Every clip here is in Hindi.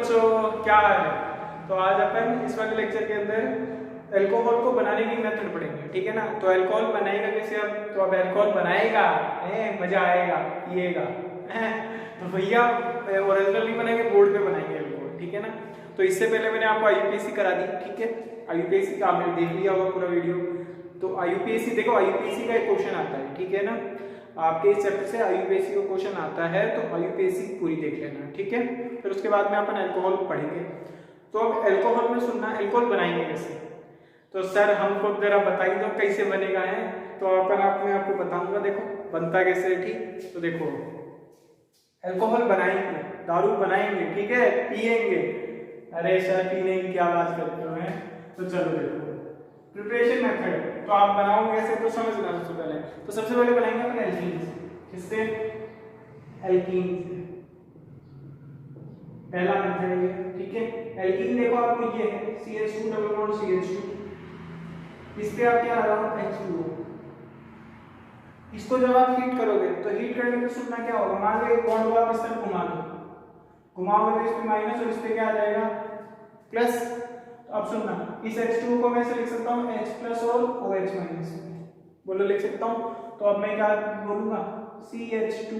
बच्चों, क्या है? तो आज अपन इस वाले लेक्चर के अंदर अल्कोहल को बनाने की मेथड पढ़ेंगे, ठीक है ना। तो अल्कोहल बनाएगा कैसे? अब तो अब अल्कोहल बनाएगा, मजा आएगा, पिएगा। तो भैया ओरिजिनल नहीं बनाएंगे, बोर्ड पे बनाएंगे अल्कोहल, ठीक है ना। तो इससे पहले मैंने आपको आईयूपीएससी करा दी, ठीक है। आईयूपीएससी का आपने देख लिया होगा पूरा वीडियो। तो आईयूपीएससी देखो, आईयूपीएससी का एक क्वेश्चन आता है, ठीक है ना। आपके इस चैप्टर से आईयूपीएससी का क्वेश्चन आता है, तो आईयूपीएससी पूरी देख लेना, ठीक है। फिर उसके बाद में अपन अल्कोहल पढ़ेंगे। तो अब अल्कोहल में सुनना, अल्कोहल बनाएंगे कैसे? तो सर हमको जरा बताइए दो कैसे बनेगा है। तो अपन मैं आपको बताऊंगा, देखो बनता कैसे है, ठीक। तो देखो अल्कोहल बनाएंगे, दारू बनाएंगे, ठीक है, पिएंगे। अरे सर पीने की क्या बात करते हो हैं? तो चलो देखो प्रिपरेशन मेथड, तो आप बनाओगे कैसे तो समझना। सबसे पहले तो सबसे पहले बनाएंगे अपन एल्कीन से। किससे? एल्कीन से। पहला मेथड है ये, ठीक है। एल्कीन देखो आपको ये है CH2 डबल बॉन्ड CH2, इस पे आप क्या लगाओ H2O। इसको जब आप हीट करोगे तो हीट करने पे सुनना क्या होगा, मान लो एक बॉन्ड को आप इस तरह घुमा दो, घुमाओगे तो इस पे माइनस और इस पे क्या आ जाएगा प्लस। तो अब सुनना, इस H2O को मैं ऐसे लिख सकता हूँ H प्लस और OH माइनस, बोलो लिख सकता हूँ। तो अब मैं क्या बोलूंगा, CH2,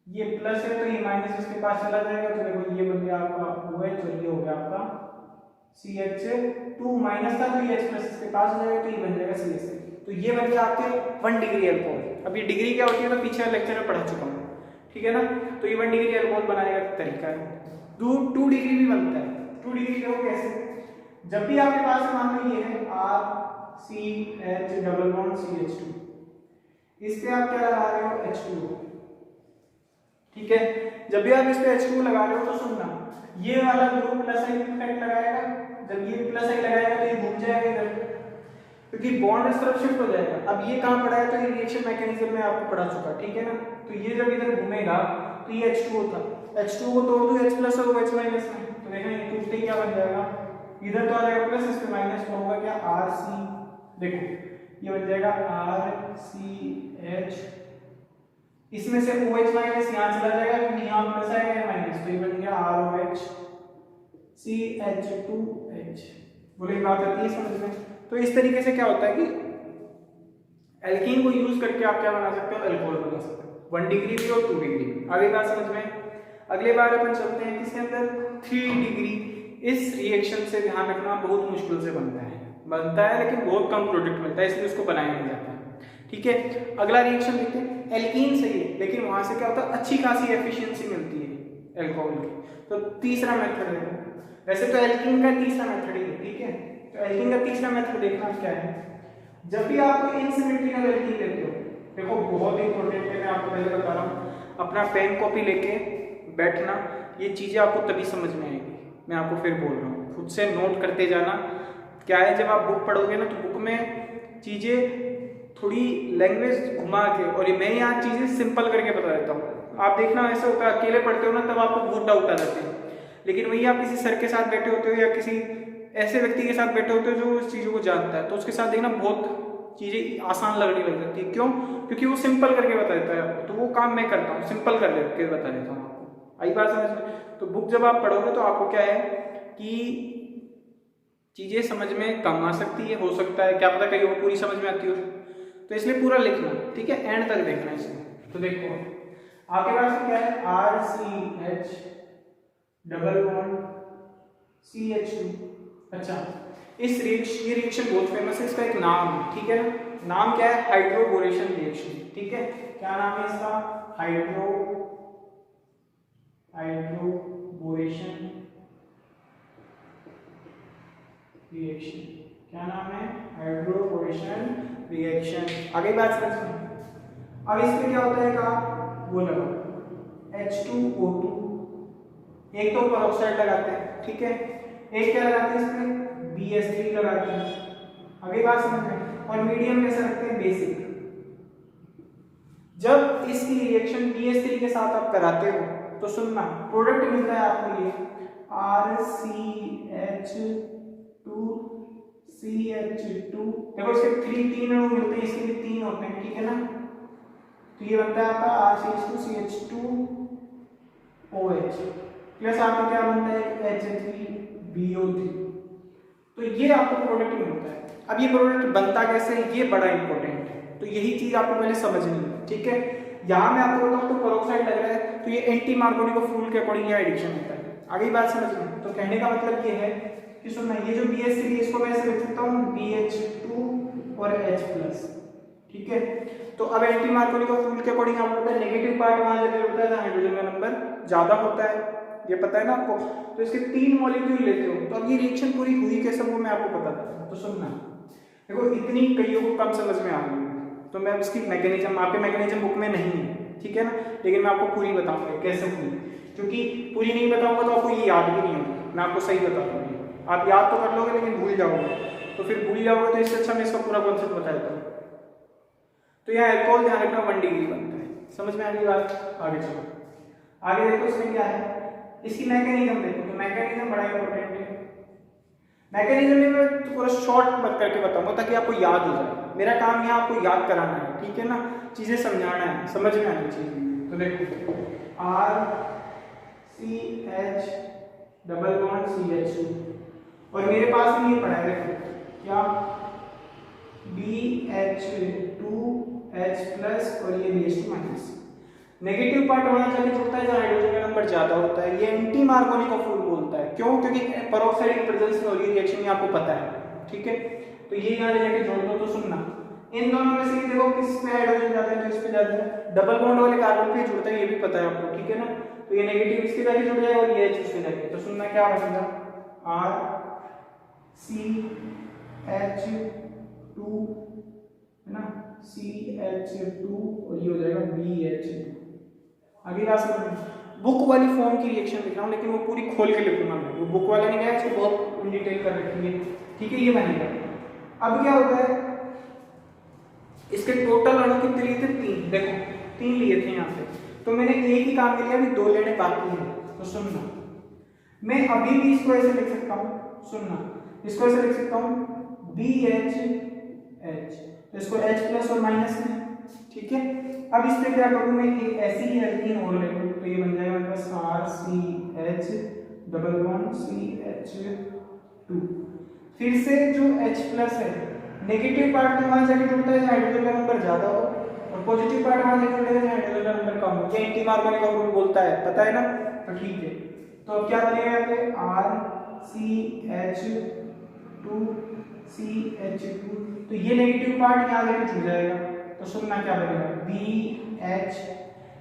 ये प्लस है तो ये माइनस इसके पास चला जाएगा, तो देखो ये बन गया आपका OH और ये हो गया आपका CH2 माइनस था, तो ये H प्लस इसके पास हो जाएगा, तो ये बन जाएगा CH3। तो ये बन गया आपके 1 डिग्री अल्कोहल। अब ये डिग्री क्या होती है तो पीछे लेक्चर में पढ़ा चुका हूँ, ठीक है ना। तो ये 1 डिग्री अल्कोहल बनाने का तरीका है। 2 डिग्री भी बनता है। 2 डिग्री देखो कैसे, जब भी आपके पास मान लो ये है RCH डबल बॉन्ड CH2, इस पे आप क्या लगा रहे हो H2O, ठीक है। जब भी आप इस पे H2O लगा रहे हो तो सुनना, ये वाला ग्रुप प्लस आई इफेक्ट लगाएगा। जब ये प्लस आई लगाएगा तो ये घूम जाएगा इधर, क्योंकि बॉन्ड इस तरफ शिफ्ट हो जाएगा। अब ये कहां पड़ा है तो ये रिएक्शन मैकेनिज्म में आपको पढ़ा चुका, ठीक है ना। तो ये जब इधर घूमेगा तो ये H2O था, H2O को तोड़ दो H प्लस और OH माइनस में, तो देखो ये टूटते क्या बन जाएगा, इधर तो आ जाएगा प्लस, इस पे माइनस तो होगा क्या RC, देखो ये बन जाएगा RCH, इसमें से OH माइनस यहां चला जाएगा क्योंकि यहां प्लस आएगा माइनस, तो ये बन गया ROH CH2H। बोले ये बात आती है समझ में। तो इस तरीके से क्या होता है कि एल्कीन को यूज करके आप क्या बना सकते हो, अल्कोहल बना सकते हो, 1 डिग्री भी और 2 डिग्री भी। आगे बात समझ में। अगले बार अपन चलते हैं किसके अंदर, 3 डिग्री। इस रिएक्शन से ध्यान रखना बहुत मुश्किल से बनता है लेकिन बहुत कम प्रोडक्ट मिलता है, इसलिए उसको बनाया नहीं जाता, ठीक है। अगला रिएक्शन देखते हैं, एल्कीन सही है लेकिन वहां से क्या होता है, अच्छी खासी एफिशिएंसी मिलती है अल्कोहल की। तो तीसरा मेथड है, वैसे तो एल्कीन का तीसरा मेथड ही है, ठीक है। तो एल्कीन का तीसरा मेथड देखना क्या है, जब भी आप कोई इनसिमेट्रिकल एल्कीन लेते हो, देखो बहुत इंपॉर्टेंट है, मैं आपको पहले बता रहा हूँ, अपना पेन कॉपी लेके बैठना, ये चीजें आपको तभी समझ में आएगी। मैं आपको फिर बोल रहा हूँ, खुद से नोट करते जाना। क्या है, जब आप बुक पढ़ोगे ना तो बुक में चीजें थोड़ी लैंग्वेज घुमा के, और मैं यहाँ चीजें सिंपल करके बता देता हूँ। आप देखना ऐसा होता है, अकेले पढ़ते हो ना तब आपको बहुत डाउट आ जाते हैं, लेकिन वही आप किसी सर के साथ बैठे होते हो या किसी ऐसे व्यक्ति के साथ बैठे होते हो जो उस चीजों को जानता है, तो उसके साथ देखना बहुत चीजें आसान लगने लग जाती है। क्यों? क्योंकि वो सिंपल करके बता देता है आपको, तो वो काम मैं करता हूँ, सिंपल करके बता देता हूँ आपको। आई बात समझ में। तो बुक जब आप पढ़ोगे तो आपको क्या है कि चीजें समझ में कम आ सकती है, हो सकता है क्या पता कहीं वो पूरी समझ में आती हो, तो इसलिए पूरा लिखना, ठीक है, एंड तक देखना इसमें। तो देखो आपके पास क्या है, RCH डबल बॉन्ड CH2। अच्छा, इस ये रिएक्शन बहुत फेमस है, इसका एक नाम है, ठीक है ना। नाम क्या है, हाइड्रोबोरेशन रिएक्शन, ठीक है। क्या नाम है इसका, हाइड्रोबोरेशन रिएक्शन। क्या नाम है, हाइड्रोबोरेशन रिएक्शन। आगे बात समझ। अब इस पे क्या होता है का, वो लगा H2O2, एक तो पेरोक्साइड लगाते हैं, ठीक है, एक क्या लगाते हैं इसमें, BS3 लगाते हैं। आगे बात समझ में। और मीडियम कैसे रखते हैं, बेसिक। जब इसकी रिएक्शन BS3 के साथ आप कराते हो तो सुनना, प्रोडक्ट मिलता है आपको ये RCH2CH2। देखो इसके 3 अणु मिलते हैं, इसके भी 3 होते हैं, ठीक है ना। तो ये बनता है आपका RCH2CH2OH, प्लस आपका क्या बनता है H3BO3। तो ये आपको प्रोडक्ट मिलता है। अब ये प्रोडक्ट बनता कैसे है ये बड़ा इंपॉर्टेंट है, तो यही चीज आपको पहले समझनी है, ठीक है। यहाँ मैं आपको बताऊँ तो पेरोक्साइड लग रहा है तो ये एंटी मार्कोनी को फूल के अकॉर्डिंग एडिक्शन होता है। आगे बात समझ में, तो कहने का मतलब ये है कि सुनना, ये जो BH3 इसको मैं ऐसे लिख सकता हूँ BH2 और H+, ठीक है। तो अब एंटी मार्कोनी को फूल के अकॉर्डिंग आपको पता है नेगेटिव पार्ट वहां जाके होता है जहां हाइड्रोजन का नंबर ज्यादा होता है, ये पता है ना आपको। तो इसके 3 मॉलिक्यूल लेते हो, तो अब ये रिएक्शन पूरी हुई कैसे वो मैं आपको बताता हूँ। तो सुनना, देखो इतनी कईयों को कम समझ में आ गई, तो मैं उसकी मैकेनिज्म आपके मैकेनिज्म बुक में नहीं है, ठीक है ना, लेकिन मैं आपको पूरी बताऊंगा कैसे हुई, क्योंकि पूरी नहीं बताऊंगा तो आपको ये याद भी नहीं होगी। मैं आपको सही बता दूंगा, आप याद तो कर लोगे लेकिन भूल जाओगे, तो फिर भूल जाओगे तो इससे अच्छा मैं इसका पूरा कॉन्सेप्ट बता देता हूँ। तो यहाँ अल्कोहल ध्यान रखना 1 डिग्री बनता है, समझ में आ गई बात। आगे चलो, आगे देखो इसमें क्या है, इसकी मैकेनिज्म देखो। तो मैकेनिज्म बड़ा इंपॉर्टेंट है। मैकेनिज्म में मैं थोड़ा शॉर्ट करके बताऊंगा ताकि आपको याद हो जाए। मेरा काम यहाँ आपको याद कराना है, ठीक है ना, चीजें समझाना है, समझ में आनी चाहिए। तो देखो RCH≡CH2 और मेरे पास में ये पड़ा है, देखो क्या BH2H+ और ये BH2-। नेगेटिव पार्ट वहां जाके जुड़ता है जहां हाइड्रोजन का नंबर ज्यादा होता है। ये एंटी मार्कोनी को फूल बोलता है, क्यों? क्योंकि पेरोक्साइड की प्रेजेंस में हो रही रिएक्शन, ये आपको पता है, ठीक है। तो ये यहां जाके जोड़ दो। तो सुनना, इन दोनों में से देखो किस पे हाइड्रोजन ज्यादा है, तो इस पे ज्यादा है। डबल बॉन्ड वाले कार्बन पे जुड़ता है, ये भी पता है आपको, ठीक है ना। तो ये नेगेटिव इसके जाके जुड़ जाएगा और ये H उसके जाके। तो सुनना क्या बनेगा, RCH2 है ना, CH2 और ये हो जाएगा BH2। अगली बात समझ, बुक वाली फॉर्म की रिएक्शन लिख रहा हूँ लेकिन वो पूरी खोल के लिखूंगा मैं, वो बुक वाला नहीं है, इसको बहुत इन डिटेल कर रखेंगे, ठीक है। ये बनेगा। अब क्या होता है, इसके टोटल अणु कितने लिए थे, 3। देखो 3 लिए थे यहाँ पे, तो मैंने एक ही काम किया, अभी 2 लेने बाकी है। तो सुनना, मैं अभी भी इसको ऐसे लिख सकता हूँ, सुनना, इसको ऐसे लिख सकता हूँ BH, तो इसको H+ और माइनस में, ठीक है। अब इस पे क्या करूँ मैं, एक ऐसी ही एल्कीन और ले लूँ, तो ये बन जाएगा मेरे पास RCH≡CH2। फिर से जो H+ है, नेगेटिव पार्ट तो वहां जाके जुड़ता है जहां हाइड्रोजन का नंबर ज्यादा हो, और पॉजिटिव पार्ट वहां जाके जुड़ेगा जहां हाइड्रोजन का नंबर कम हो। ये एंटी मार्कोनी का रूल बोलता है, पता है ना। तो ठीक है, तो अब क्या बनेगा यहाँ पे, RCH2CH2, तो ये नेगेटिव पार्ट यहाँ जाके जुड़ जाएगा। तो सुनना क्या बनेगा, BH,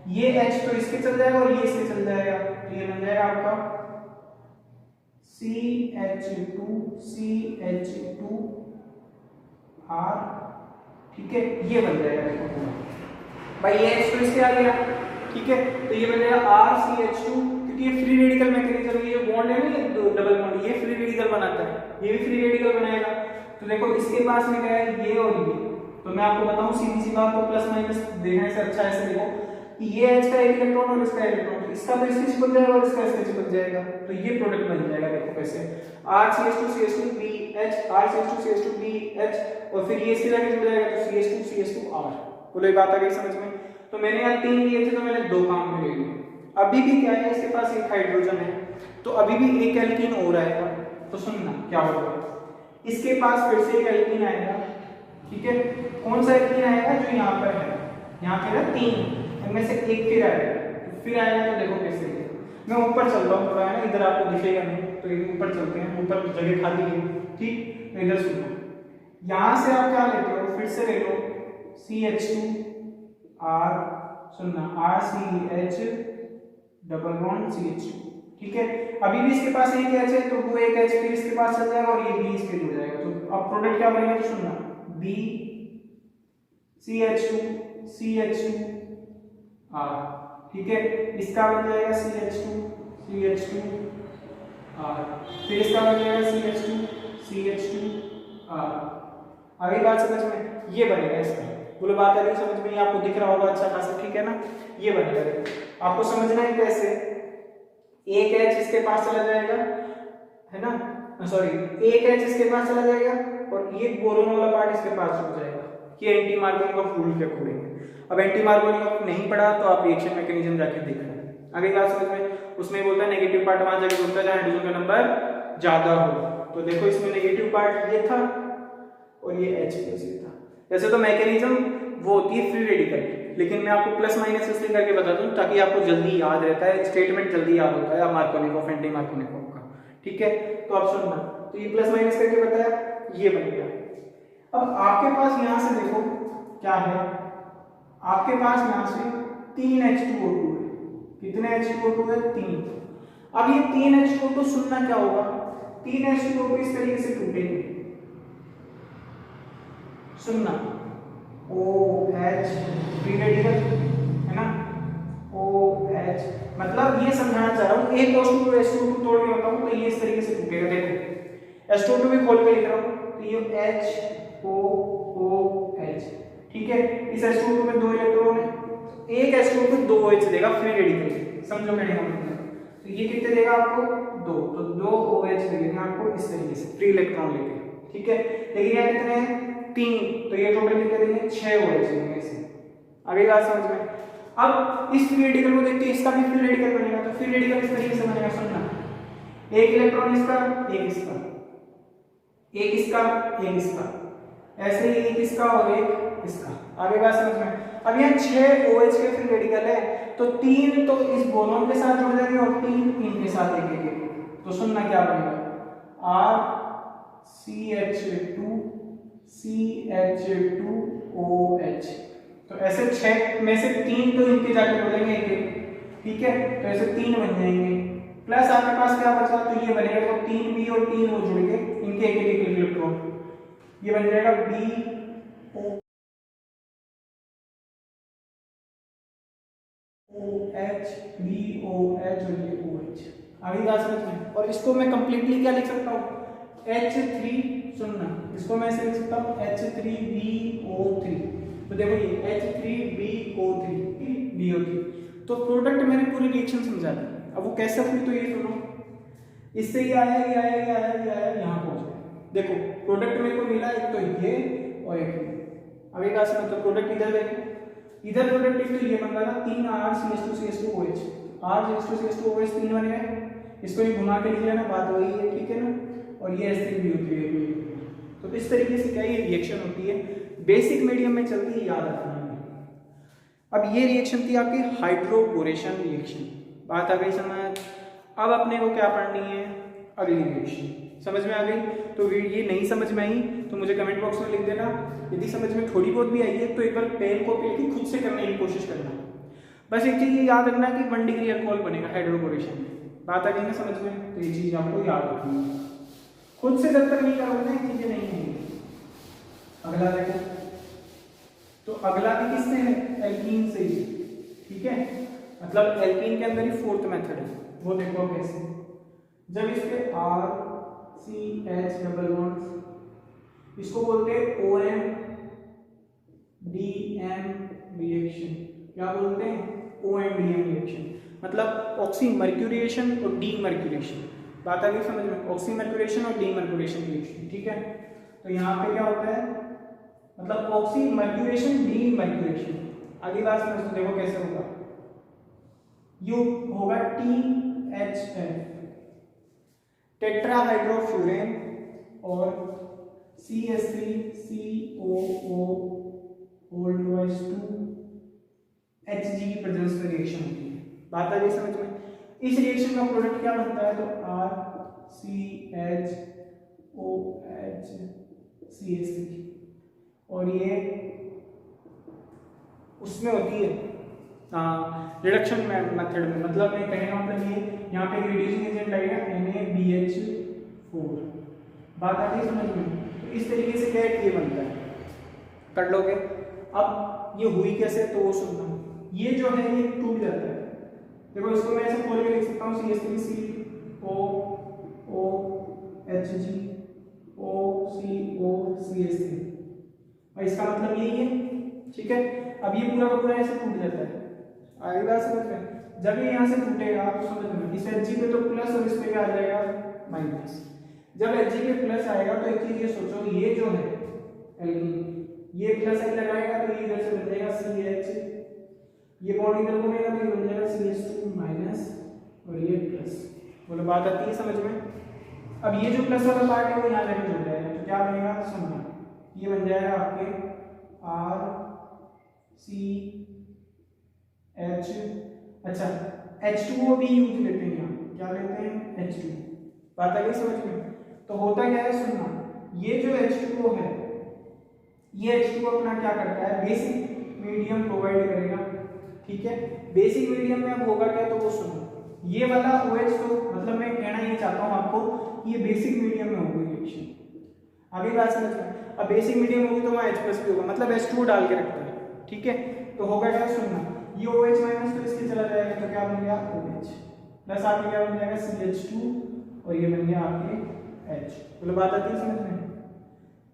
ये H तो इसके चल जाएगा और ये इसके चल जाएगा, तो ये बन जाएगा आपका CH2CH2R, ठीक है। ये बन जाएगा, देखो भाई ये H तो इसके आ गया, ठीक है। तो ये बन जाएगा RCH2, क्योंकि ये फ्री रेडिकल मैकेनिज्म, ये बॉन्ड है ना, ये डबल बॉन्ड, ये फ्री रेडिकल बनाता है, ये भी फ्री रेडिकल बनाएगा। तो देखो इसके पास में क्या है, ये और ये, तो मैं आपको बताऊं सीधी सी बात, तो प्लस माइनस देखने से अच्छा ऐसे देखो कि ये H का एक इलेक्ट्रॉन और इसका इलेक्ट्रॉन, तो इसका तो इसके चिपक जाएगा और इसका इसके चिपक जाएगा, तो ये प्रोडक्ट बन जाएगा। देखो कैसे, RCH2CH2BH, RCH2CH2BH, और फिर ये इसके जाके जुड़ जाएगा तो CH2CH2R। बोलो ये बात आ गई समझ में। तो मैंने यहाँ 3 लिए थे, तो मैंने 2 काम में ले लिए। अभी भी क्या है, इसके पास एक हाइड्रोजन है, तो अभी भी एक एल्कीन और आएगा। तो सुनना क्या होगा, इसके पास फिर से एक एल्कीन आएगा, ठीक है। कौन सा एल्कीन आएगा, जो यहाँ पर है, यहाँ पे ना 3, इनमें से एक फिर आएगा, तो फिर आएगा। तो देखो कैसे, मैं ऊपर चल रहा हूँ थोड़ा, है ना, इधर आपको दिखेगा नहीं, तो ऊपर चलते हैं, ऊपर जगह खाली है, ठीक। तो इधर सुनना, यहाँ से आप क्या लेते हो, फिर से ले लो CH2R, सुनना RCH≡CH2, ठीक है। अभी भी इसके पास एक H है, तो वो एक H फिर इसके पास चल जाएगा और ये भी इसके जुड़ जाएगा। तो अब प्रोडक्ट क्या बनेगा, तो सुनना BCH2CH2R, ठीक है। इसका बन जाएगा CH2CH2R, फिर इसका बन जाएगा CH2CH2R। आगे बात समझ में, ये बनेगा इसका। बोलो बात आ रही समझ में, ये आपको दिख रहा होगा अच्छा खासा, ठीक है ना। ये बनेगा, आपको समझना है कैसे, एक H इसके पास चला जाएगा, है ना, सॉरी, एक H इसके पास चला जाएगा और ये बोरोन वाला पार्ट इसके पास जुड़ जाएगा। ये एंटी मार्कोनी का फूल के अकॉर्डिंग। अब एंटी मार्कोनी का नहीं पढ़ा तो आप रिएक्शन मैकेनिज्म जाके देख लें। आगे बात समझ में। उसमें बोलता है नेगेटिव पार्ट वहां जगह होता है जहां हाइड्रोजन का नंबर ज्यादा हो। तो देखो इसमें नेगेटिव पार्ट ये था और ये H प्लस ये था। वैसे तो मैकेनिज्म वो होती है फ्री रेडिकल, लेकिन मैं आपको प्लस माइनस इसलिए करके बता दूं ताकि आपको जल्दी याद रहता है, स्टेटमेंट जल्दी याद होता है मार्कोनिकोव एंटी मार्कोनिकोव का। ठीक है, तो आप सुनना, तो ये प्लस माइनस करके बताया, ये बन गया। अब आपके पास यहां से देखो क्या है, आपके पास यहां से 3 H2O2 है। कितने H2O2 है? 3। अब ये 3 H2O2 सुनना क्या होगा, 3 H2O2 इस तरीके से टूटेंगे, सुनना OH फ्री रेडिकल है ना, OH मतलब ये समझाना चाह रहा हूं, एक H2O2 H2O2 तोड़ के बताऊं तो ये इस तरीके से टूटेगा। देखो H2O2 भी खोल के लिख रहा हूं, तो ये HOOH, ठीक है। इस H2O2 में 2 इलेक्ट्रॉन है, एक H2O2 2 OH देगा फ्री रेडिकल, समझो मैंने क्या मतलब। तो ये कितने देगा आपको? 2, तो 2 OH देगा आपको इस तरीके से फ्री इलेक्ट्रॉन लेके, ठीक है। लेकिन यहाँ कितने हैं? 3, तो ये टोटल कितने देंगे? 6 OH देंगे इसे। आगे बात समझ में। अब इस फ्री रेडिकल को देखते हैं, इसका भी फ्री रेडिकल बनेगा, तो फ्री रेडिकल इस तरीके से बनेगा, सुनना, एक इलेक्ट्रॉन इसका, एक इसका, एक इसका, एक इसका, ऐसे ही एक इसका और एक इसका। आगे बात समझ में। अब यहाँ 6 OH के फ्री रेडिकल है, तो 3 तो इस बोरोन के साथ जुड़ जाएंगे और 3 इनके साथ एक। तो सुनना क्या बनेगा, RCH2 CH2OH। तो ऐसे 6 में से 3 तो इनके जाके जुड़ जाएंगे एक, ठीक है। तो ऐसे 3 बन जाएंगे, प्लस आपके पास क्या बचा, तो ये बनेगा, तो 3 B और 3 O जुड़ गए, इनके एक इलेक्ट्रॉन, ये बन जाएगा BOH BOH और ये OH। अभी बात समझ में। और इसको मैं कंप्लीटली क्या लिख सकता हूँ, H3, सुनना, इसको मैं ऐसे लिख सकता हूँ H3BO3। तो देखो ये H3BO3 BO3। तो प्रोडक्ट मैंने पूरी रिएक्शन समझा दी। अब वो कैसे हुई, तो ये सुनो, इससे ये आया, ये आया, ये आया, ये आया, यहाँ पहुंच गया। देखो प्रोडक्ट मेरे को मिला, एक तो ये और एक ये। अब एक आसान, तो प्रोडक्ट इधर देखो, इधर प्रोडक्ट एक तो ये बन रहा था 3 RCH2CH2OH, RCH2CH2OH 3 बन गए। इसको ये घुमा के लिख लेना, बात वही है, ठीक है ना। और ये H3BO3 है। तो इस तरीके से क्या ये रिएक्शन होती है, बेसिक मीडियम में चलती है, याद रखना है। अब ये रिएक्शन थी आपकी हाइड्रोबोरेशन रिएक्शन, बात आ गई समझ। अब अपने को क्या पढ़नी है, अगली रिएक्शन। समझ में आ गई? तो ये नहीं समझ में आई तो मुझे कमेंट बॉक्स में लिख देना। यदि समझ में थोड़ी बहुत भी आई है तो एक बार पेन को पेन की खुद से करने की कोशिश करना। बस एक चीज ये याद रखना कि 1 डिग्री अल्कोहल बनेगा हाइड्रोबोरेशन में। बात आ गई ना समझ में? तो ये चीज आपको याद रखनी है, खुद से जब तक नहीं करोगे ना ये चीजें नहीं होंगी। अगला देखो, तो अगला भी किससे है, एल्कीन से ही, ठीक है। मतलब एल्कीन के अंदर ही 4th मेथड है, वो देखो कैसे। जब इसके RCH डबल बॉन्ड, इसको बोलते हैं OMDM रिएक्शन। क्या बोलते हैं? OMDM रिएक्शन, मतलब ऑक्सीमर्क्यूरेशन और डीमर्क्यूरेशन। बात आ गई समझ में? ऑक्सीमर्क्यूरेशन और डीमर्क्यूरेशन रिएक्शन, ठीक है। तो यहाँ पे क्या होता है, मतलब ऑक्सीमर्क्यूरेशन डीमर्क्यूरेशन। आगे बात समझ, तो देखो कैसे होगा। यू होगा THF, टेट्राहाइड्रोफ्यूरेन, और CH3COO (2) Hg की प्रेजेंस में रिएक्शन होती है। बात आ गई समझ में? इस रिएक्शन का प्रोडक्ट क्या बनता है, तो RCHOH और ये उसमें होती है रिडक्शन मेथड में। मतलब मैं कहने का मतलब ये, यहाँ पे रिड्यूसिंग एजेंट लगेगा NaBH4। बात आ गई समझ में? तो इस तरीके से क्या है, ये बनता है, कर लोगे। अब ये हुई कैसे, तो वो सुनना, ये जो है ये टूट जाता है। देखो इसको मैं ऐसे खोल के लिख सकता हूँ CH3COOHgOCOCH3, और इसका मतलब यही है, ठीक है। अब ये पूरा का पूरा ऐसे टूट जाता है। आगे बात समझ में? जब ये यहाँ से टूटेगा आप समझ में, इस Hg पे तो प्लस और इस पे क्या आ जाएगा, माइनस। जब Hg पे प्लस आएगा तो एक चीज ये सोचो, ये जो है एल्कीन, ये प्लस आई लगाएगा तो ये इधर से बन जाएगा CH, ये बॉन्ड इधर घूमेगा तो ये बन जाएगा CH2 माइनस, और ये प्लस। बोलो बात आती है समझ में? अब ये जो प्लस वाला पार्ट है वो यहाँ जाके जुड़ जाएगा, तो क्या बनेगा सुनना, ये बन जाएगा आपके आर सी एच, अच्छा H2O भी यूज लेते हैं यहाँ, क्या लेते हैं H2, बात आ गई समझ में? तो होता क्या है सुनना, ये जो H2O है, ये H2O अपना क्या करता है, बेसिक मीडियम प्रोवाइड करेगा, ठीक है। बेसिक मीडियम में अब होगा क्या, तो वो सुनो, ये वाला OH, तो मतलब मैं कहना ये चाहता हूँ आपको कि ये बेसिक मीडियम में होगी रिएक्शन, आगे बात समझ में? अब बेसिक मीडियम होगी तो वहाँ H+ भी होगा, मतलब H2O डाल के रखते हैं, ठीक है। तो होगा क्या सुनना, ये OH माइनस तो इसके चला जाएगा, तो क्या बन गया OH, प्लस आपके क्या बन जाएगा CH2, और ये बन गया आपके H। बोलो बात आती है समझ में?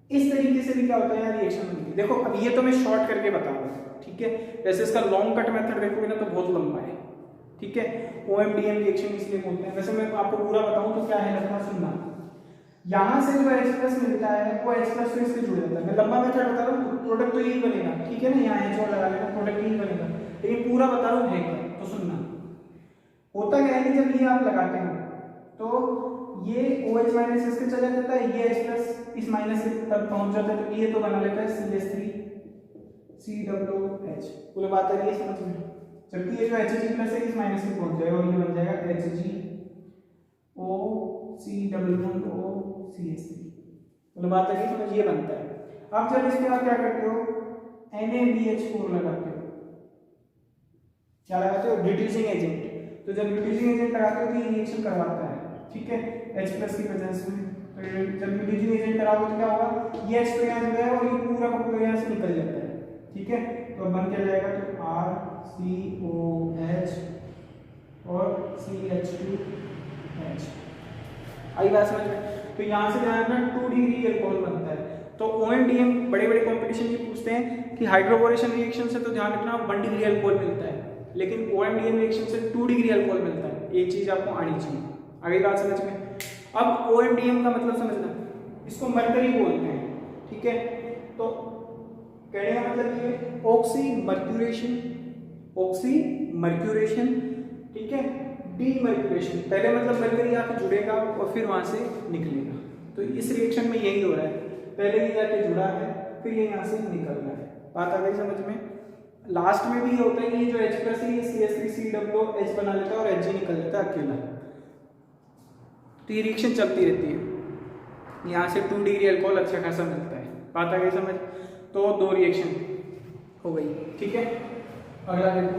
इस तरीके से भी क्या होता है यार रिएक्शन बनती है। देखो अब ये तो मैं शॉर्ट करके बताऊंगा, ठीक है। वैसे इसका लॉन्ग कट मेथड देखोगे ना तो बहुत लंबा है, ठीक है। OMDM रिएक्शन इसलिए बोलते हैं। वैसे मैं आपको पूरा बताऊं तो क्या है, लगता सुनना, यहाँ से जो H+ मिलता है वो H+ तो इससे जुड़ जाता है। मैं लंबा मेथड बता रहा हूँ, प्रोडक्ट तो यही बनेगा, ठीक है ना, यहाँ H लगा लेगा, प्रोडक्ट यही बनेगा, लेकिन पूरा बता रहा हूँ है क्या। तो सुनना, होता क्या है कि जब ये आप लगाते हो तो ये OH माइनस इसके चला जाता है, ये H+ इस माइनस से तक पहुंच जाता है, तो ये तो बना लेता है CH3 COOH। पूरी बात आ रही है समझ में? जबकि ये जो Hg+ है इस माइनस में पहुंच जाएगा और ये बन जाएगा HgOCOCH3। पूरी बात आ रही है समझ, ये बनता है। अब जब इसके बाद क्या करते हो, NaBH4 लगाते हो, क्या लगाते हो, रिड्यूसिंग एजेंट। तो जब रिड्यूसिंग एजेंट लगाते हो तो ये रिएक्शन करवाता है, ठीक है, H+ की प्रेजेंस में। तो जब रिड्यूसिंग एजेंट कराओगे तो क्या होगा, ये H तो यहाँ जो है और ये पूरा का पूरा यहाँ से निकल जाता है, ठीक है। तो बन क्या जाएगा, तो RCOH और CH2H। आई बात समझ में? तो यहाँ से ध्यान रखना 2 डिग्री अल्कोहल बनता है। तो OMDM बड़े बड़े कॉम्पिटिशन ये पूछते हैं कि हाइड्रोबोरेशन रिएक्शन से तो ध्यान रखना 1 डिग्री अल्कोहल मिलता है, लेकिन OMDM रिएक्शन से 2 डिग्री अल्कोहल मिलता है। ये चीज आपको आनी चाहिए, आगे बात समझ में? अब OMDM का मतलब समझना, इसको मरकरी बोलते हैं, ठीक है। तो कहने का मतलब ये ऑक्सीमर्क्यूरेशन, ठीक है, डीमर्क्यूरेशन। पहले मतलब मरकरी आके जुड़ेगा और फिर वहां से निकलेगा। तो इस रिएक्शन में यही हो रहा है, पहले ये जाके जुड़ा है फिर ये यहाँ से निकल रहा है। बात आ गई समझ में? लास्ट में भी ये होता है कि ये जो H+ है ये CH3COOH बना लेता है और Hg निकल जाता है अकेला। तो ये रिएक्शन चलती रहती है, यहाँ से 2 डिग्री अल्कोहल अच्छा खासा मिलता है। बात आ गई समझ? तो 2 रिएक्शन हो गई, ठीक है। अगला देखो,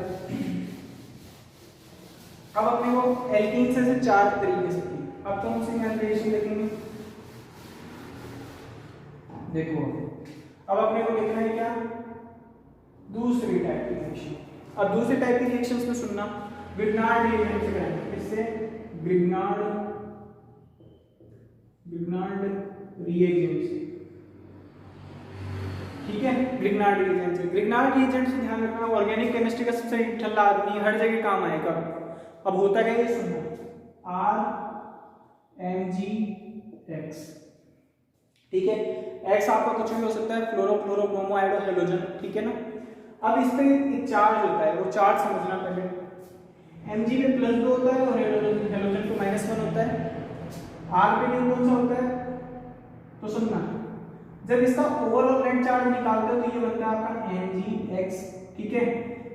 अब अपने को एल्कीन से 4 तरीके से की, अब कौन सी रिएक्शन देखेंगे, देखो अब अपने को देखना है क्या, दूसरी टाइप की रिएक्शन। अब दूसरी टाइप की रिएक्शंस में सुनना, ग्रिग्नार्ड रिएजेंट से करेंगे, इससे ग्रिग्नार्ड रिएजेंट से, ठीक है, ग्रिग्नार्ड रिएजेंट से। ग्रिग्नार्ड रिएजेंट से ध्यान रखना ऑर्गेनिक केमिस्ट्री का सबसे ठल्ला आदमी, हर जगह काम आएगा। अब होता क्या ये सुनना, RMgX, ठीक है। X आपका कुछ भी हो सकता है, फ्लोरोफ्लोरोब्रोमो आयोडो हेलोजन, ठीक है ना। अब इस पे एक चार्ज होता है, वो चार्ज समझना पहले। Mg पे +2 होता है और हेलोजन पे -1 होता है। R पे न्यू कौन सा होता है, तो सुनना, जब इसका ओवरऑल नेट चार्ज निकालते हो तो ये बनता है आपका Mgx, ठीक है।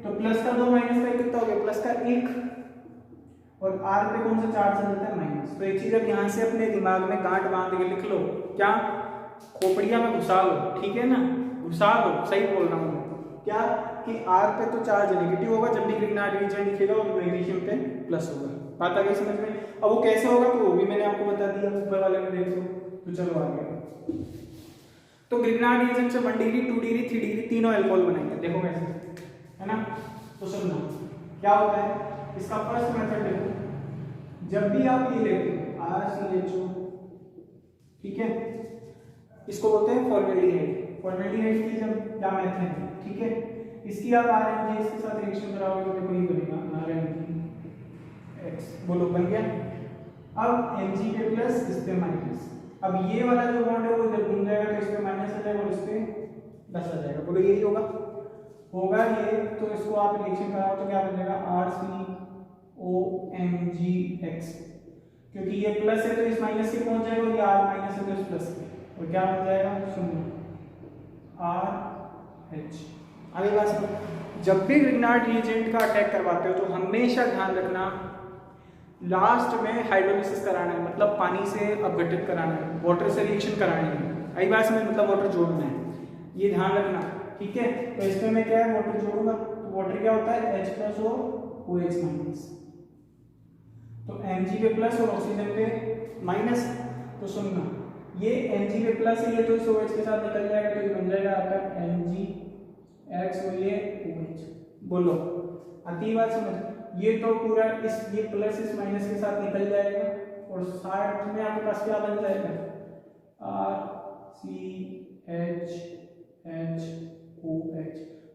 तो प्लस का 2 माइनस का कितना हो गया, प्लस का 1, और R पे कौन सा चार्ज चलता है, माइनस। तो एक चीज अब यहाँ से अपने दिमाग में गांठ बांध के लिख लो, क्या, खोपड़िया में घुसा लो, ठीक है ना, घुसा लो, सही बोल रहा हूँ क्या, कि R पे तो चार्ज नेगेटिव होगा जब भी ग्रिग्नार्ड रिएजेंट दिखेगा और मैग्नीशियम पे प्लस होगा। बात आ गई समझ में? अब वो कैसे होगा तो वो भी मैंने आपको बता दिया, ऊपर वाले में देख लो। तो चलो आगे, तो ग्रिग्नार्ड रिएजेंट से 1 डिग्री 2 डिग्री 3 डिग्री तीनों अल्कोहल बनाएंगे, देखो कैसे, है ना। तो सुनना क्या होता है, इसका फर्स्ट मेथड देखो, जब भी आप ये लेते हो RCHO, ठीक है, इसको बोलते हैं फॉर्मेल्डिहाइड। फॉर्मेल्डिहाइड की जब क्या मेथड है, ठीक है, इसकी आप RMgX के साथ रिएक्शन कराओगे तो देखो ये बनेगा RMgX, बोलो बन गया। अब Mg पे प्लस, इस पे माइनस, अब ये वाला जो बॉन्ड है वो जब घूम जाएगा तो इस पे माइनस आ जाएगा और इस पे प्लस आ जाएगा, बोलो यही होगा ये। तो इसको आप रिएक्शन कराओ तो क्या बन जाएगा OMgX, क्योंकि ये प्लस है तो इस माइनस के पहुंच जाएगा और ये R माइनस है तो इस प्लस के, और क्या बन जाएगा 0 RH। आगे बात सुनो, जब भी ग्रिग्नार्ड रिएजेंट का अटैक करवाते हो तो हमेशा ध्यान रखना लास्ट में हाइड्रोलिसिस कराना है, मतलब पानी से अपघटित कराना है, वाटर से रिएक्शन करानी है। आई बात समझ, मतलब वाटर जोड़ना है, ये ध्यान रखना, ठीक है। तो इसमें मैं क्या है वाटर जोड़ूंगा, तो वाटर क्या होता है H+ और OH माइनस, तो Mg पे प्लस और ऑक्सीजन पे माइनस, तो सुनना ये Mg पे प्लस है, ये तो इस OH के साथ निकल जाएगा, तो ये बन जाएगा आपका MgX और ये OH। बोलो आती बात समझ, ये तो पूरा ये प्लस इस माइनस के साथ निकल जाएगा और साथ में आपके पास क्या बन जाएगा RCHHOH।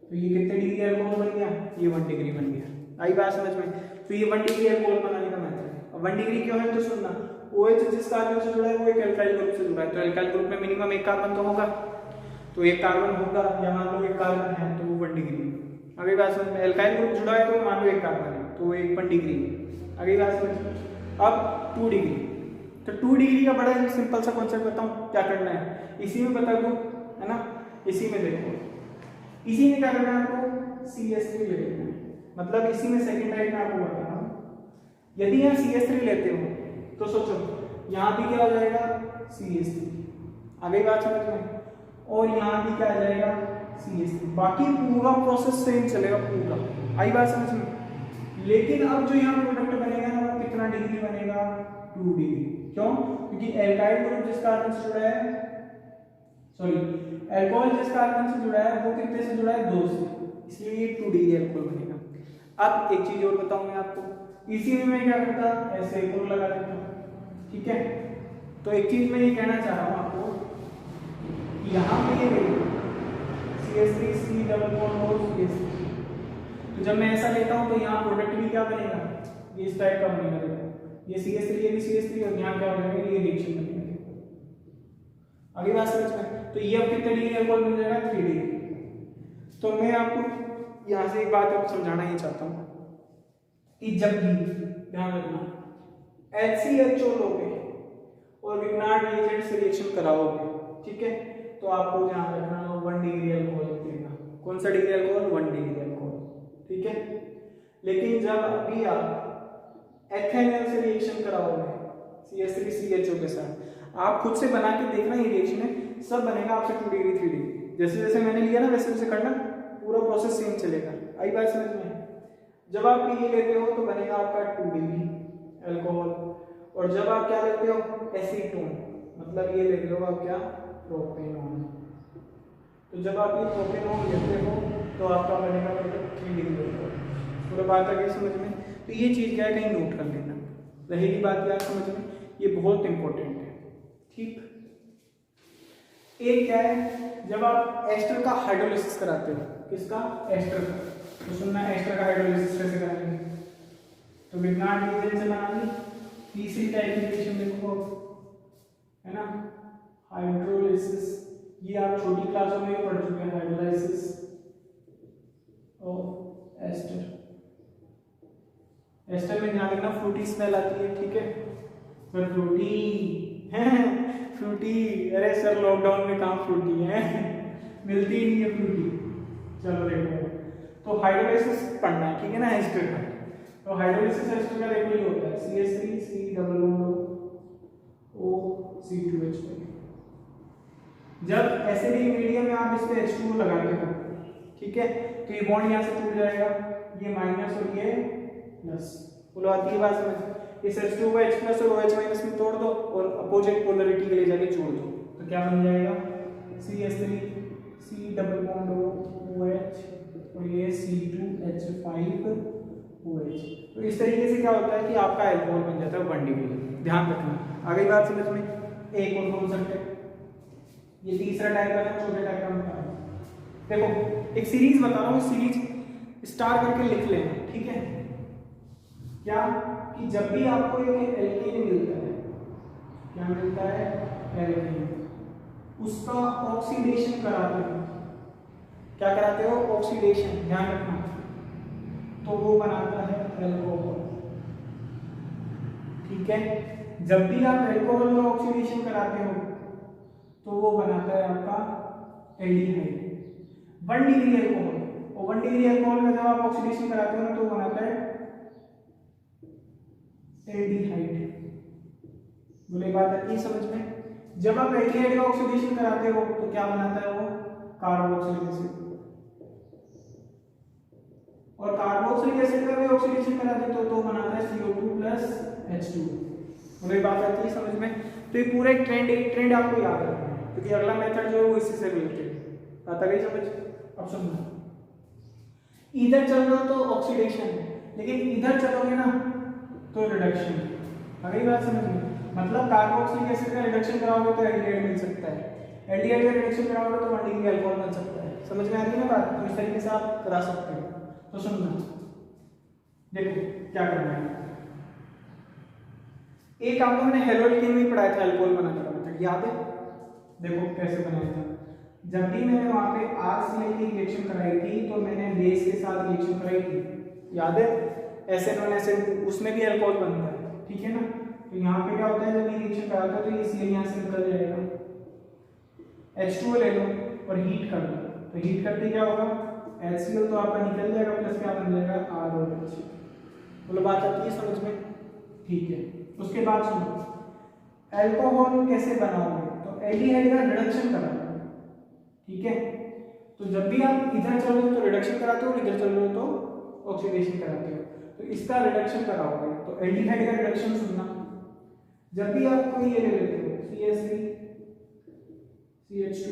तो ये कितने डिग्री अल्कोहल बन गया, ये 1 डिग्री बन गया। आई बात समझ में, तो ये 1 डिग्री अल्कोहल बनाने का मेथड है। अब 1 डिग्री क्यों है तो सुनना, OH जिस कार्बन से जुड़ा है वो एक एल्काइल ग्रुप से जुड़ा है, तो एल्काइल ग्रुप में मिनिमम एक कार्बन तो होगा, तो एक कार्बन होगा, या मान लो एक कार्बन है तो वो 1 डिग्री। अगली बात समझ में, एल्काइल ग्रुप जुड़ा है तो मान लो एक कार्बन है तो एक 1 डिग्री। अगली बात समझ में, अब 2 डिग्री, तो 2 डिग्री का बड़ा सिंपल सा कॉन्सेप्ट बताऊं क्या करना है, इसी में बता दूं है ना, इसी में देखो, इसी में क्या करना है आपको CH3 ले लेना है, मतलब इसी में सेकंड टाइप में आपको बता रहा हूं। यदि यहाँ CH3 लेते हो तो सोचो यहाँ भी क्या हो जाएगा CH3, आगे बात समझ में, और यहाँ भी क्या आ जाएगा CH3, बाकी पूरा प्रोसेस सेम चलेगा पूरा। आई बात समझ में, लेकिन अब जो यहाँ प्रोडक्ट बनेगा ना वो कितना डिग्री बनेगा 2 डिग्री। क्यों, क्योंकि एल्काइल ग्रुप जिस कार्बन से जुड़ा है, सॉरी अल्कोहल जिस कार्बन से जुड़ा है वो कितने से जुड़ा है 2 से, इसलिए ये 2 डिग्री अल्कोहल बनेगा। अब एक चीज और बताऊं मैं आपको, इसी में मैं क्या करता ऐसे एक और लगा देता, ठीक है। तो एक चीज मैं ये कहना चाह रहा हूं आपको, यहाँ पे ये CH3 C डबल बॉन्ड और CH3, तो जब मैं ऐसा लेता हूँ तो यहाँ प्रोडक्ट भी क्या बनेगा, ये इस टाइप का बनेगा, देखो ये CH3 ये भी CH3 और यहाँ क्या बनेगा ये रिएक्शन बनेगा, देखो आगे बात समझ में। तो ये अब कितने डिग्री अल्कोहल बन जाएगा 3 डिग्री। तो मैं आपको यहाँ से एक बात आपको समझाना ही चाहता हूँ कि जब भी ध्यान रखना HCHO लोगे और ग्रिग्नार्ड रिएजेंट से रिएक्शन कराओगे, ठीक है, तो आपको ध्यान रखना 1 डिग्री अल्कोहल देगा। कौन सा डिग्री अल्कोहल 1 डिग्री अल्कोहल, ठीक है। लेकिन जब अभी आप एथेनॉल से रिएक्शन कराओगे CH3CHO के साथ, आप खुद से बना के देखना ये रिएक्शन है, सब बनेगा आपसे 2 डिग्री 3 डिग्री, जैसे जैसे मैंने लिया ना वैसे वैसे करना, पूरा प्रोसेस सेम चलेगा। आई बात समझ में, जब आप ये लेते हो तो बनेगा आपका 2 डिग्री अल्कोहल, और जब आप क्या लेते हो एसीटोन, मतलब ये लेते हो आप क्या प्रोपेनॉन, तो जब आप ये प्रोपेनॉन लेते हो तो आपका बनेगा 3 डिग्री अल्कोहल। पूरा बात आ गई समझ में। तो ये चीज़ क्या है कहीं नोट कर लेना, रहेगी बात यार समझ में, ये बहुत इंपॉर्टेंट है, ठीक। एक क्या है, जब आप एस्टर का हाइड्रोलिसिस कराते हो, किसका एस्टर का, तो सुनना एस्टर का हाइड्रोलिसिस कैसे कराएंगे, तो ग्रिग्नार्ड रिएजेंट से बनानी। तीसरी टाइप की रिएक्शन देखो है ना हाइड्रोलिसिस, ये आप छोटी क्लासों में पढ़ चुके हैं, हाइड्रोलाइसिस ऑफ एस्टर। एस्टर में ध्यान रखना फ्रूटी स्मेल आती है, ठीक है, पर फ्रूटी फ्रूटी, अरे सर लॉकडाउन में कहाँ फ्रूटी है मिलती ही नहीं है फ्रूटी। चलो देखो, तो हाइड्रोलाइसिस पढ़ना है, ठीक है ना एस्टर का। तो हाइड्रोलिसिस एस्टर का देखो ये होता है CH3 C double bond O C2H। जब एसिडिक मीडियम में आप इस पे H2O लगाते हो, ठीक है, तो ये बॉन्ड यहाँ से टूट जाएगा, ये माइनस और ये प्लस, बोलो आती है बात समझ। इस H2O को H+ और OH माइनस में तोड़ दो और अपोजिट पोलरिटी के लिए जाके जोड़ दो, तो क्या बन जाएगा CH3 C double bond OH और ये C2H5OH। तो इस तरीके से क्या होता है कि आपका अल्कोहल बन जाता है 1 डिग्री। ध्यान रखना, आगे बात समझ में। एक और कॉन्सेप्ट है, ये तीसरा डायग्राम है, छोटे डायग्राम का देखो, एक सीरीज बता रहा हूँ, सीरीज स्टार करके लिख लेना, ठीक है। क्या कि जब भी आपको एक एल्कीन मिलता है, क्या मिलता है एल्कीन, उसका ऑक्सीडेशन कराते हो, क्या कराते हो ऑक्सीडेशन, ध्यान रखना, तो वो बनाता है अल्कोहल। ठीक है। जब भी आप अल्कोहल का ऑक्सीडेशन कराते हो तो वो बनाता है आपका एल्डिहाइड। 1 डिग्री अल्कोहल, और 1 डिग्री अल्कोहल का जब आप ऑक्सीडेशन कराते हो ना तो वो बनाता है एल्डिहाइड। बोले बात आती है समझ में? जब आप एल्डिहाइड का ऑक्सीडेशन कराते हो तो क्या बनाता है वो? Carboxylic acid. और कार्बोक्सिलिक एसिड का भी ऑक्सीडेशन करा दे तो बनाता है CO2 + H2। बोले बात आती है समझ में? तो ये पूरा एक ट्रेंड आपको याद रखना है, क्योंकि अगला मेथड जो है वो इसी से रिलेटेड है। बात आ गई समझ? अब सुनना, इधर चल रहे हो तो ऑक्सीडेशन है, लेकिन इधर चलोगे ना तो रिडक्शन। अगली बात समझ में? मतलब कार्बोक्सिलिक एसिड का रिडक्शन कराओगे तो एल्डिहाइड मिल सकता है, एल्डिहाइड का रिडक्शन कराओगे तो 1 डिग्री अल्कोहल बन सकता है। समझ में आ रही है ना बात? तो इस तरीके से आप करा सकते हो। तो सुनना, देखो क्या करना है। एक आपको मैंने हेलो एल्केन में पढ़ाया था अल्कोहल बनाने का मेथड, याद है? देखो कैसे बनाया था। जब भी मैंने वहां पे RCl की रिएक्शन कराई थी तो मैंने बेस के साथ रिएक्शन कराई थी, याद है? SN1SN2, उसमें भी अल्कोहल बनता है, ठीक है ना? तो यहाँ पे क्या होता है, जब ये रिएक्शन कराते हो तो ये Cl यहाँ से निकल जाएगा, H2O ले लो और हीट कर लो, तो हीट करके क्या होगा, HCl तो आपका निकल जाएगा, प्लस क्या बन जाएगा, ROH। बोलो बात आती है समझ में? ठीक है। उसके बाद सुनो, अल्कोहल कैसे बनाओगे? तो एल्डिहाइड का रिडक्शन कराओगे, ठीक है? तो जब भी आप इधर चल रहे हो तो रिडक्शन कराते हो, इधर चल रहे हो तो ऑक्सीडेशन कराते हो। तो इसका रिडक्शन कराओगे तो एल्डिहाइड का रिडक्शन सुनना। जब भी आप कोई ये ले लेते हो CH3 CH2,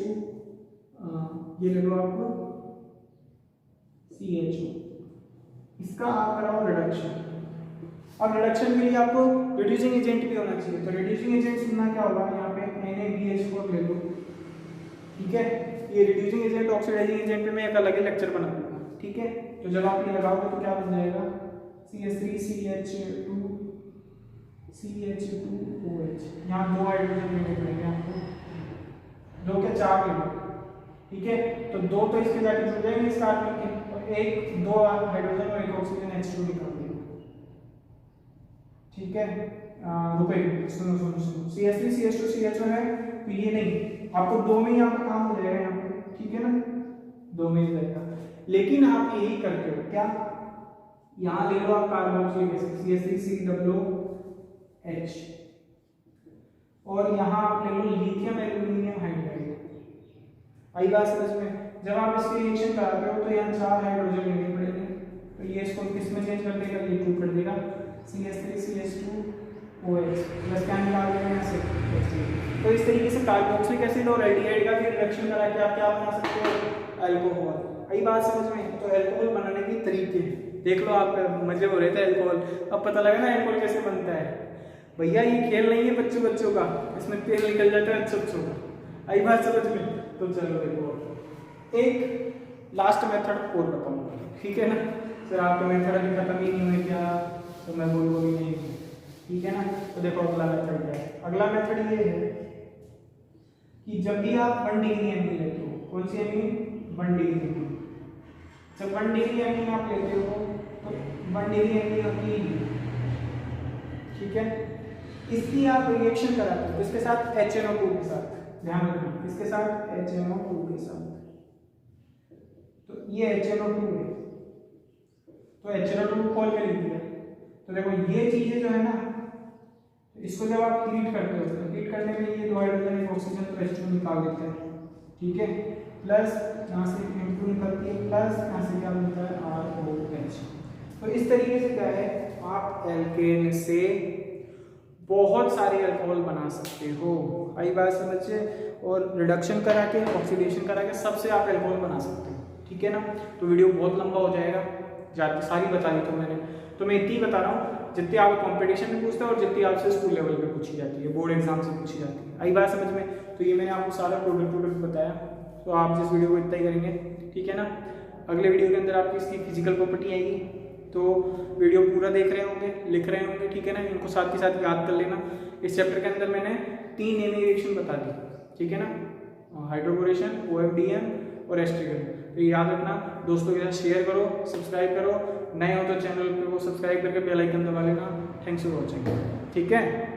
ये ले लो आपको CHO, इसका आप कराओ रिडक्शन। अब रिडक्शन के लिए आपको रिड्यूसिंग एजेंट भी होना चाहिए, तो रिड्यूसिंग एजेंट सुनना क्या होगा, यहाँ पे NaBH4 ले लो, ठीक है? ये रिड्यूसिंग एजेंट ऑक्सीडाइजिंग एजेंट पे मैं एक अलग ही लेक्चर बना दूंगा, ठीक है? तो जब आप ये लगाओगे तो क्या बन जाएगा, CH3 CH2 CH2OH। यहाँ 2 हाइड्रोजन लेने पड़ेंगे आपको, 2 के 4 लेंगे, ठीक है? तो 2 तो इसके जाके जुड़ जाएंगे इस कार्बन के, और 2 हाइड्रोजन और 1 ऑक्सीजन H2 निकाल देंगे, ठीक है? रुपए सुनो सुनो सुनो, CH3 CH2 CHO है तो ये नहीं, आपको 2 में ही आपका काम हो जाएगा यहाँ पे, ठीक है ना? 2 में ही जाएगा। लेकिन आप यही करते हो क्या, यहाँ ले लो आप कार्बोक्सिलिक एसिड CH3COOH, और यहाँ आप ले लो लिथियम एल्यूमिनियम हाइड्राइड। आई बात समझ में? जब आप इसकी रिएक्शन कराते हो तो यहाँ 4 हाइड्रोजन लेने पड़ेंगे, तो ये इसको किस में चेंज कर देगा, ये 2 कर देगा, CH3 CH2OH प्लस क्या निकाल देंगे यहाँ से H3। तो इस तरीके से कार्बोक्सिलिक एसिड और एल्डिहाइड का भी रिएक्शन करा के आप क्या बना सकते हो, अल्कोहल। आई बात समझ में? तो अल्कोहल बनाने के तरीके देख लो आप, मजे हो रहे थे अल्कोहल, अब पता लगा ना अल्कोहल कैसे बनता है। भैया ये खेल नहीं है बच्चों का, इसमें तेल निकल जाता है अच्छों का। आई बात समझ में? तो चलो देखो एक लास्ट मेथड और बताऊंगा, ठीक है ना? सर आपके मेथड अभी खत्म ही नहीं हुए क्या, तो मैं बोलूँगी नहीं, ठीक है ना? तो देखो अगला मेथड क्या है। अगला मेथड ये है कि जब भी आप 1 डिग्री एमीन लेते हो, कौन सी एमीन, 1 डिग्री एमीन। जब 1 डिग्री एमीन आप लेते हो तो 1 डिग्री एमीन होती है, ठीक है? इसकी आप रिएक्शन कराते हो इसके साथ HNO2 के साथ, ध्यान रखना इसके साथ HNO2 के साथ, तो ये HNO2 है, तो HNO2 खोल के लिख दिया। तो देखो ये चीजें जो है ना, तो इसको जब आप हीट करते हो तो हीट करने में ये 2 हाइड्रोजन एक ऑक्सीजन तो H2 निकाल देते हैं, ठीक है? प्लस यहाँ से M2 निकलती है, प्लस यहाँ से क्या मिलता है ROH। तो इस तरीके से क्या है, आप एल्केन से बहुत सारे अल्कोहल बना सकते हो। आई बात समझिए? और रिडक्शन करा के ऑक्सीडेशन करा के सबसे आप अल्कोहल बना सकते हो, ठीक है ना? तो वीडियो बहुत लंबा हो जाएगा, ज़्यादा सारी बता दी तो मैंने, तो मैं इतनी बता रहा हूँ जितनी आप कंपटीशन में पूछते हैं और जितनी आपसे स्कूल लेवल पे पूछी जाती है, बोर्ड एग्जाम से पूछी जाती है। आई बात समझ में? तो ये मैंने आपको सारा प्रोडक्ट बताया, तो आप जिस वीडियो को इतना ही करेंगे, ठीक है ना? अगले वीडियो के अंदर आपकी इसकी फिजिकल प्रॉपर्टी आएगी, तो वीडियो पूरा देख रहे होंगे, लिख रहे होंगे, ठीक है ना? इनको साथ के साथ याद कर लेना। इस चैप्टर के अंदर मैंने 3 नेमी रिएक्शन बता दी, ठीक है ना? हाइड्रोबोरेशन, OFDM और एस्ट्रिगन। तो याद रखना, दोस्तों के साथ शेयर करो, सब्सक्राइब करो नए हो तो चैनल पे वो सब्सक्राइब करके बेल आइकन दबा लेना। Thanks for watching. ठीक है।